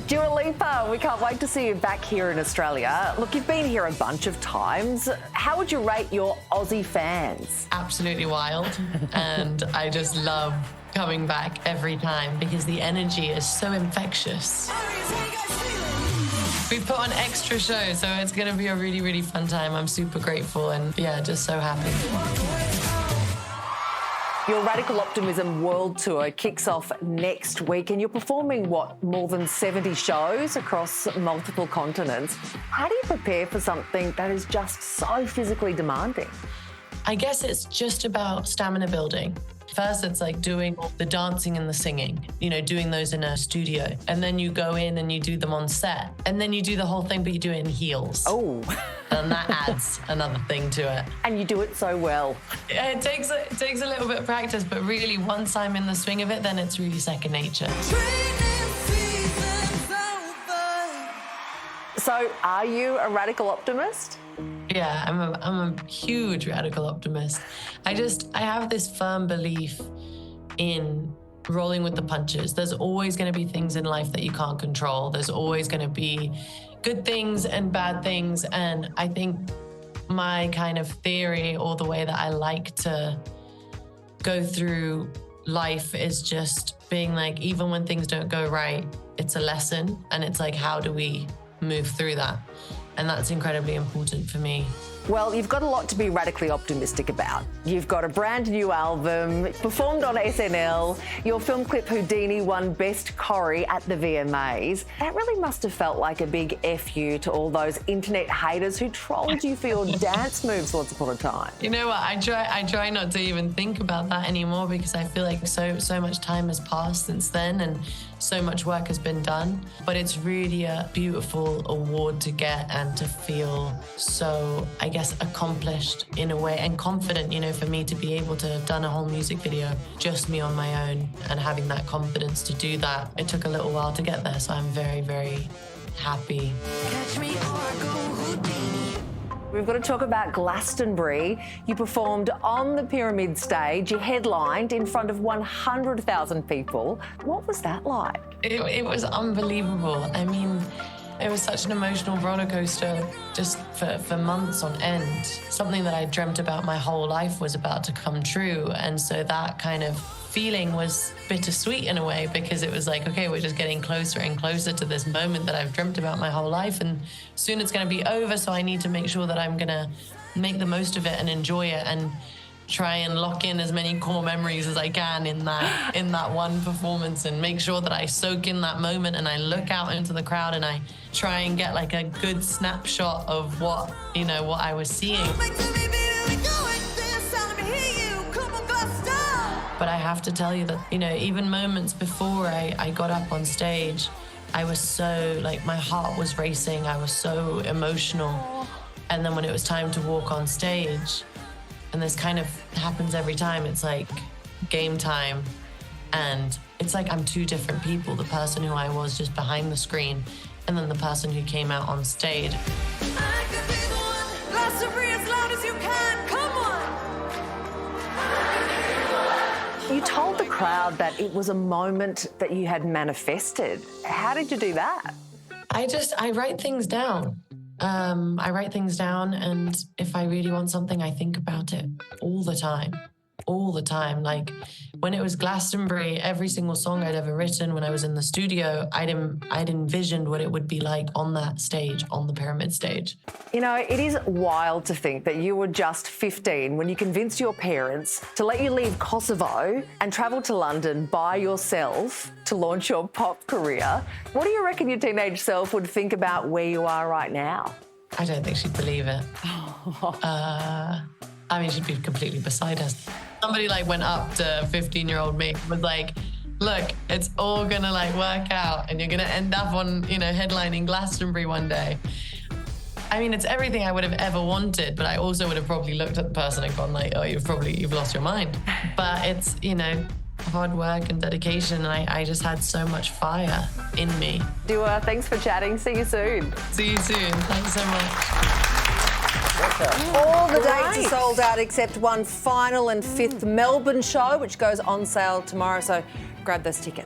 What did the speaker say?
Dua Lipa, we can't wait to see you back here in Australia. Look, you've been here a bunch of times. How would you rate your Aussie fans? Absolutely wild. And I just love coming back every time because the energy is so infectious. We put on extra shows, so it's going to be a really, really fun time. I'm super grateful and, yeah, just so happy. Your Radical Optimism World Tour kicks off next week and you're performing, more than 70 shows across multiple continents. How do you prepare for something that is just so physically demanding? I guess it's just about stamina building. First, it's like doing the dancing and the singing, doing those in a studio. And then you go in and you do them on set. And then you do the whole thing, but you do it in heels. Oh. And that adds another thing to it. And you do it so well. Yeah, it takes a little bit of practice, but really once I'm in the swing of it, then it's really second nature. So are you a radical optimist? Yeah, I'm a huge radical optimist. I have this firm belief in rolling with the punches. There's always going to be things in life that you can't control. There's always going to be good things and bad things. And I think my kind of theory, or the way that I like to go through life, is just being like, even when things don't go right, it's a lesson. And it's like, how do we move through that? And that's incredibly important for me. Well, you've got a lot to be radically optimistic about. You've got a brand new album, performed on SNL. Your film clip Houdini won Best Choreo at the VMAs. That really must have felt like a big F you to all those internet haters who trolled you for your dance moves once upon a time. You know what? I try not to even think about that anymore because I feel like so much time has passed since then and so much work has been done. But it's really a beautiful award to get and to feel so, I guess, accomplished in a way and confident, for me to be able to have done a whole music video, just me on my own, and having that confidence to do that. It took a little while to get there, so I'm very, very happy. Catch me or go Houdini. We've got to talk about Glastonbury. You performed on the Pyramid stage. You headlined in front of 100,000 people. What was that like? It was unbelievable. I mean, it was such an emotional roller coaster just for months on end. Something that I dreamt about my whole life was about to come true. And so that kind of feeling was bittersweet in a way, because it was like, okay, we're just getting closer and closer to this moment that I've dreamt about my whole life. And soon it's going to be over. So I need to make sure that I'm going to make the most of it and enjoy it and try and lock in as many core memories as I can in that one performance, and make sure that I soak in that moment and I look out into the crowd and I try and get like a good snapshot of what I was seeing. But I have to tell you that, even moments before I got up on stage, I was so, my heart was racing. I was so emotional. And then when it was time to walk on stage, and this kind of happens every time, it's like game time. And it's like I'm two different people, the person who I was just behind the screen and then the person who came out on stage. I could be the one. Glastonbury as loud as you can. Come on. You told the crowd that it was a moment that you had manifested. How did you do that? I write things down. I write things down, and if I really want something, I think about it all the time. Like when it was Glastonbury, every single song I'd ever written when I was in the studio, I'd envisioned what it would be like on that stage, on the Pyramid stage. It is wild to think that you were just 15 when you convinced your parents to let you leave Kosovo and travel to London by yourself to launch your pop career. What do you reckon your teenage self would think about where you are right now? I don't think she'd believe it. She'd be completely beside us. Somebody went up to 15-year-old me and was like, look, it's all gonna work out and you're gonna end up on, headlining Glastonbury one day. It's everything I would have ever wanted, but I also would have probably looked at the person and gone oh, you've lost your mind. But it's, hard work and dedication, and I just had so much fire in me. Dua, thanks for chatting. See you soon. See you soon. Thanks so much. All the dates are sold out except one final and fifth Melbourne show, which goes on sale tomorrow, so grab those tickets.